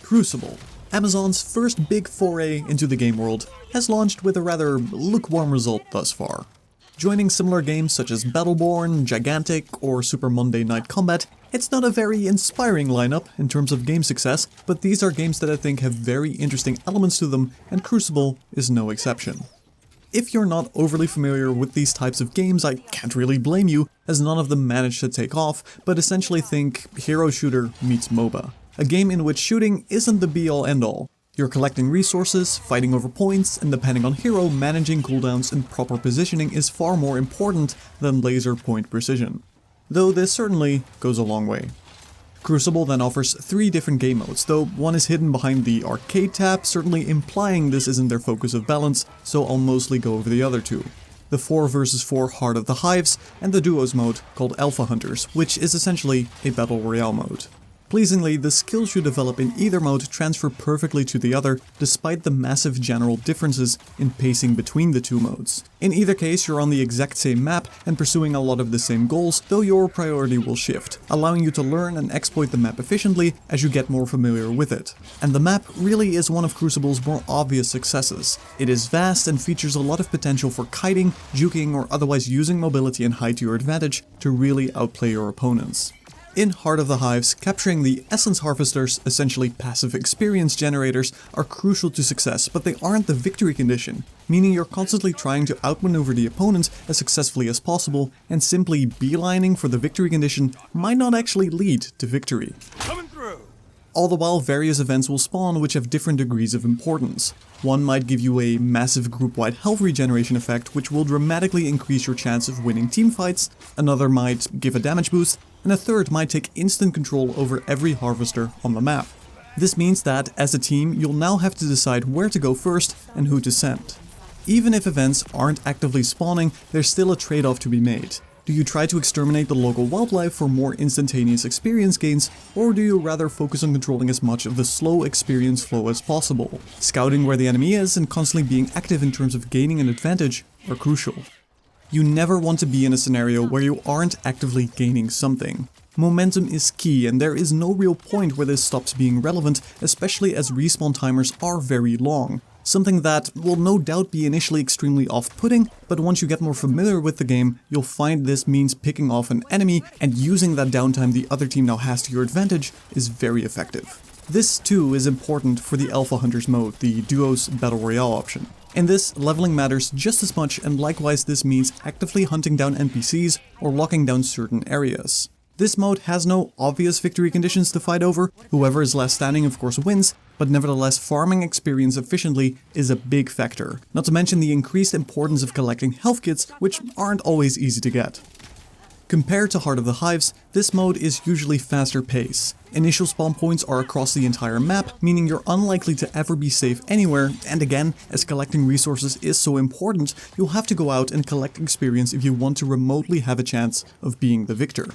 Crucible, Amazon's first big foray into the game world, has launched with a rather lukewarm result thus far. Joining similar games such as Battleborn, Gigantic, or Super Monday Night Combat, it's not a very inspiring lineup in terms of game success, but these are games that I think have very interesting elements to them, and Crucible is no exception. If you're not overly familiar with these types of games, I can't really blame you, as none of them managed to take off, but essentially think hero shooter meets MOBA. A game in which shooting isn't the be-all end-all. You're collecting resources, fighting over points, and depending on hero, managing cooldowns and proper positioning is far more important than laser point precision. Though this certainly goes a long way. Crucible then offers 3 different game modes, though one is hidden behind the arcade tab, certainly implying this isn't their focus of balance, so I'll mostly go over the other 2. The 4 vs 4 Heart of the Hives, and the Duos mode called Alpha Hunters, which is essentially a Battle Royale mode. Pleasingly, the skills you develop in either mode transfer perfectly to the other, despite the massive general differences in pacing between the 2 modes. In either case, you're on the exact same map and pursuing a lot of the same goals, though your priority will shift, allowing you to learn and exploit the map efficiently as you get more familiar with it. And the map really is one of Crucible's more obvious successes. It is vast and features a lot of potential for kiting, juking, or otherwise using mobility and height to your advantage to really outplay your opponents. In Heart of the Hives, capturing the Essence Harvesters, essentially passive experience generators, are crucial to success, but they aren't the victory condition, meaning you're constantly trying to outmaneuver the opponent as successfully as possible, and simply beelining for the victory condition might not actually lead to victory. Coming through! All the while, various events will spawn which have different degrees of importance. One might give you a massive group-wide health regeneration effect which will dramatically increase your chance of winning teamfights, another might give a damage boost, and a third might take instant control over every harvester on the map. This means that, as a team, you'll now have to decide where to go first and who to send. Even if events aren't actively spawning, there's still a trade-off to be made. Do you try to exterminate the local wildlife for more instantaneous experience gains, or do you rather focus on controlling as much of the slow experience flow as possible? Scouting where the enemy is and constantly being active in terms of gaining an advantage are crucial. You never want to be in a scenario where you aren't actively gaining something. Momentum is key, and there is no real point where this stops being relevant, especially as respawn timers are very long. Something that will no doubt be initially extremely off-putting, but once you get more familiar with the game, you'll find this means picking off an enemy and using that downtime the other team now has to your advantage is very effective. This too is important for the Alpha Hunters mode, the Duos Battle Royale option. In this, leveling matters just as much, and likewise this means actively hunting down NPCs or locking down certain areas. This mode has no obvious victory conditions to fight over, whoever is last standing of course wins, but nevertheless farming experience efficiently is a big factor, not to mention the increased importance of collecting health kits, which aren't always easy to get. Compared to Heart of the Hives, this mode is usually faster pace. Initial spawn points are across the entire map, meaning you're unlikely to ever be safe anywhere, and again, as collecting resources is so important, you'll have to go out and collect experience if you want to remotely have a chance of being the victor.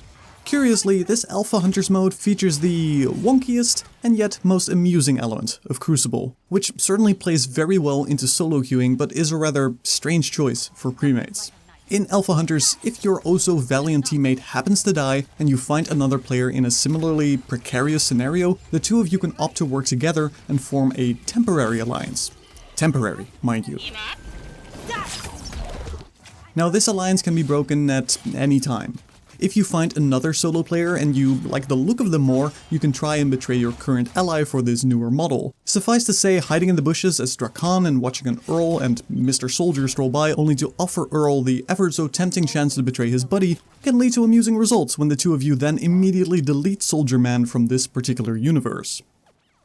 Curiously, this Alpha Hunters mode features the wonkiest and yet most amusing element of Crucible, which certainly plays very well into solo queuing but is a rather strange choice for premates. In Alpha Hunters, if your oh-so-valiant teammate happens to die and you find another player in a similarly precarious scenario, the two of you can opt to work together and form a temporary alliance. Temporary, mind you. Now this alliance can be broken at any time. If you find another solo player and you like the look of them more, you can try and betray your current ally for this newer model. Suffice to say, hiding in the bushes as Drakan and watching an Earl and Mr. Soldier stroll by only to offer Earl the ever so tempting chance to betray his buddy can lead to amusing results when the two of you then immediately delete Soldier Man from this particular universe.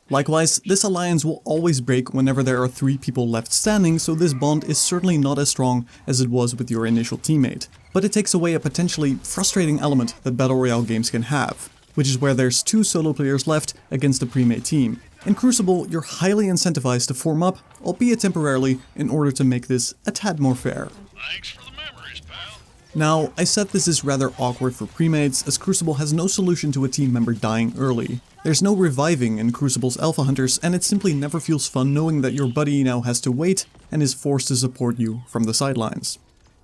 Likewise, this alliance will always break whenever there are 3 people left standing, so this bond is certainly not as strong as it was with your initial teammate. But it takes away a potentially frustrating element that Battle Royale games can have, which is where there's 2 solo players left against a pre-made team. In Crucible, you're highly incentivized to form up, albeit temporarily, in order to make this a tad more fair. Thanks for the memories, pal. Now, I said this is rather awkward for premates, as Crucible has no solution to a team member dying early. There's no reviving in Crucible's Alpha Hunters, and it simply never feels fun knowing that your buddy now has to wait and is forced to support you from the sidelines.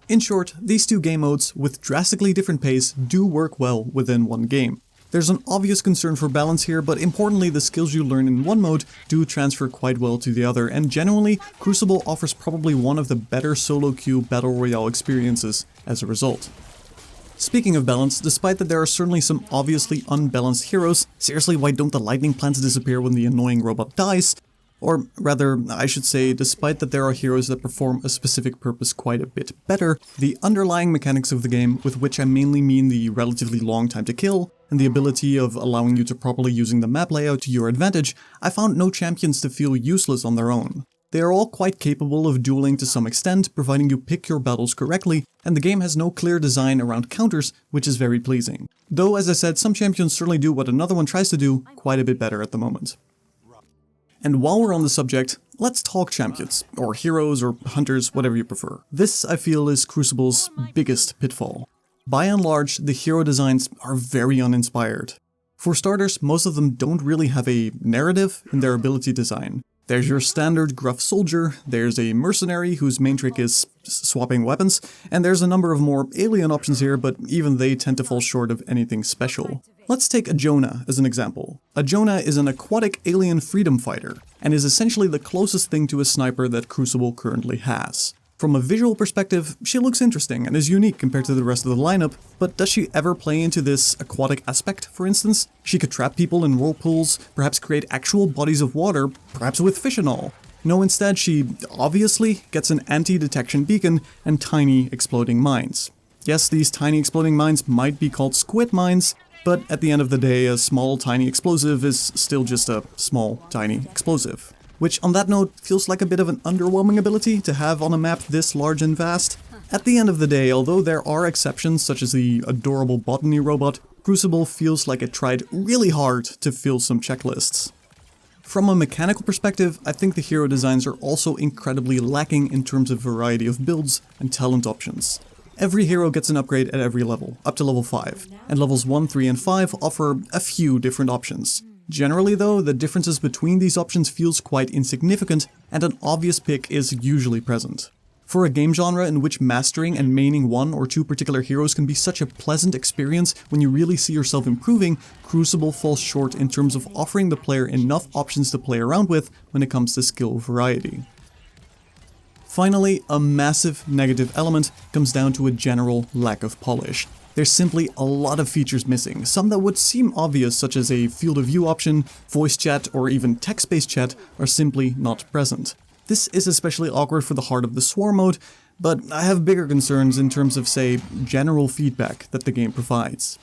In short, these 2 game modes, with drastically different pace, do work well within one game. There's an obvious concern for balance here, but importantly the skills you learn in one mode do transfer quite well to the other, and genuinely, Crucible offers probably one of the better solo queue battle royale experiences as a result. Speaking of balance, despite that there are certainly some obviously unbalanced heroes, seriously, why don't the lightning plants disappear when the annoying robot dies? Or rather, I should say, despite that there are heroes that perform a specific purpose quite a bit better, the underlying mechanics of the game, with which I mainly mean the relatively long time to kill, and the ability of allowing you to properly using the map layout to your advantage, I found no champions to feel useless on their own. They are all quite capable of dueling to some extent, providing you pick your battles correctly, and the game has no clear design around counters, which is very pleasing. Though, as I said, some champions certainly do what another one tries to do quite a bit better at the moment. And while we're on the subject, let's talk champions, or heroes, or hunters, whatever you prefer. This, I feel, is Crucible's biggest pitfall. By and large, the hero designs are very uninspired. For starters, most of them don't really have a narrative in their ability design. There's your standard gruff soldier, there's a mercenary whose main trick is swapping weapons, and there's a number of more alien options here, but even they tend to fall short of anything special. Let's take a Jonah as an example. A Jonah is an aquatic alien freedom fighter, and is essentially the closest thing to a sniper that Crucible currently has. From a visual perspective, she looks interesting and is unique compared to the rest of the lineup, but does she ever play into this aquatic aspect, for instance? She could trap people in whirlpools, perhaps create actual bodies of water, perhaps with fish and all. No, instead she obviously gets an anti-detection beacon and tiny exploding mines. Yes, these tiny exploding mines might be called squid mines, but at the end of the day, a small tiny explosive is still just a small tiny explosive. Which, on that note, feels like a bit of an underwhelming ability to have on a map this large and vast. At the end of the day, although there are exceptions such as the adorable botany robot, Crucible feels like it tried really hard to fill some checklists. From a mechanical perspective, I think the hero designs are also incredibly lacking in terms of variety of builds and talent options. Every hero gets an upgrade at every level, up to level 5, and levels 1, 3, and 5 offer a few different options. Generally though, the differences between these options feels quite insignificant, and an obvious pick is usually present. For a game genre in which mastering and maining one or two particular heroes can be such a pleasant experience when you really see yourself improving, Crucible falls short in terms of offering the player enough options to play around with when it comes to skill variety. Finally, a massive negative element comes down to a general lack of polish. There's simply a lot of features missing, some that would seem obvious such as a field of view option, voice chat, or even text-based chat are simply not present. This is especially awkward for the Heart of the Swarm mode, but I have bigger concerns in terms of, say, general feedback that the game provides.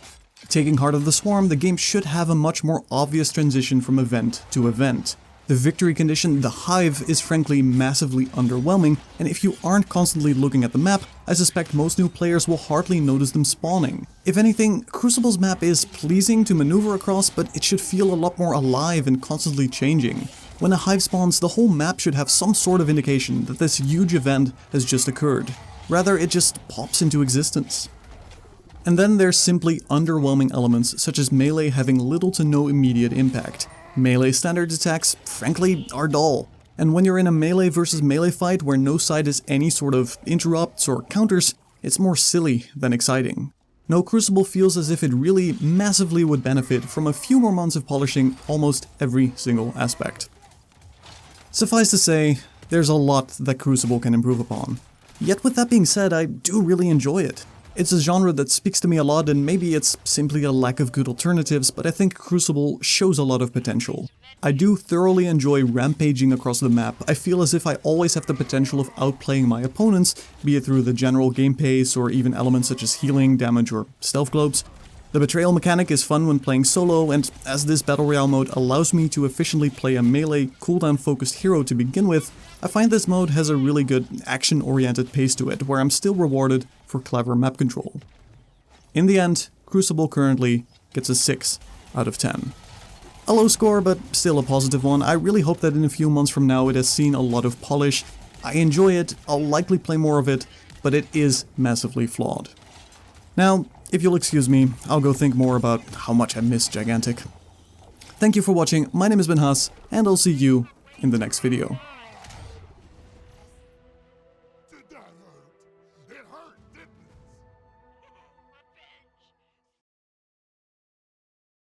Taking Heart of the Swarm, the game should have a much more obvious transition from event to event. The victory condition, the Hive, is frankly massively underwhelming, and if you aren't constantly looking at the map, I suspect most new players will hardly notice them spawning. If anything, Crucible's map is pleasing to maneuver across, but it should feel a lot more alive and constantly changing. When a Hive spawns, the whole map should have some sort of indication that this huge event has just occurred. Rather, it just pops into existence. And then there's simply underwhelming elements such as melee having little to no immediate impact. Melee standard attacks, frankly, are dull. And when you're in a melee versus melee fight where no side is any sort of interrupts or counters, it's more silly than exciting. No, Crucible feels as if it really massively would benefit from a few more months of polishing almost every single aspect. Suffice to say, there's a lot that Crucible can improve upon. Yet with that being said, I do really enjoy it. It's a genre that speaks to me a lot, and maybe it's simply a lack of good alternatives, but I think Crucible shows a lot of potential. I do thoroughly enjoy rampaging across the map. I feel as if I always have the potential of outplaying my opponents, be it through the general game pace or even elements such as healing, damage, or stealth globes. The betrayal mechanic is fun when playing solo, and as this battle royale mode allows me to efficiently play a melee cooldown focused hero to begin with, I find this mode has a really good action-oriented pace to it, where I'm still rewarded for clever map control. In the end, Crucible currently gets a 6 out of 10. A low score, but still a positive one. I really hope that in a few months from now it has seen a lot of polish. I enjoy it, I'll likely play more of it, but it is massively flawed. Now, if you'll excuse me, I'll go think more about how much I miss Gigantic. Thank you for watching, my name has been Haas, and I'll see you in the next video.